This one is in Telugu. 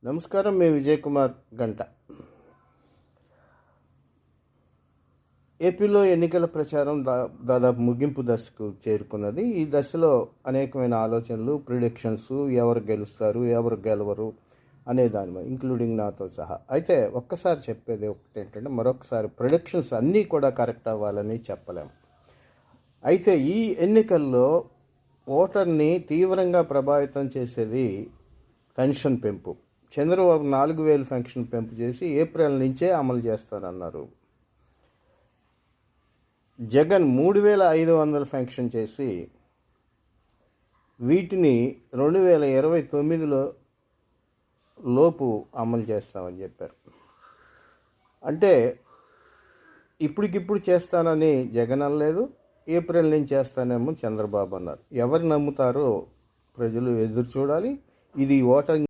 నమస్కారం. మీ విజయ్ కుమార్ గంట. ఏపీలో ఎన్నికల ప్రచారం దాదాపు ముగింపు దశకు చేరుకున్నది. ఈ దశలో అనేకమైన ఆలోచనలు, ప్రిడిక్షన్స్, ఎవరు గెలుస్తారు, ఎవరు గెలవరు అనే దాని మీద, ఇంక్లూడింగ్ నాతో సహా. అయితే ఒక్కసారి చెప్పేది ఒకటి ఏంటంటే, మరొకసారి ప్రిడిక్షన్స్ అన్నీ కూడా కరెక్ట్ అవ్వాలని చెప్పలేము. అయితే ఈ ఎన్నికల్లో ఓటర్ని తీవ్రంగా ప్రభావితం చేసేది పెన్షన్ పెంపు. చంద్రబాబు 4,000 పెన్షన్ పెంపు చేసి ఏప్రిల్ నుంచే అమలు చేస్తారన్నారు. జగన్ 3,500 పెన్షన్ చేసి వీటిని 2029లో లోపు అమలు చేస్తామని చెప్పారు. అంటే ఇప్పటికిప్పుడు చేస్తానని జగన్ అనలేదు, ఏప్రిల్ నుంచి చేస్తానేమో చంద్రబాబు అన్నారు. ఎవరు నమ్ముతారో ప్రజలు ఎదురు చూడాలి. ఇది ఓటర్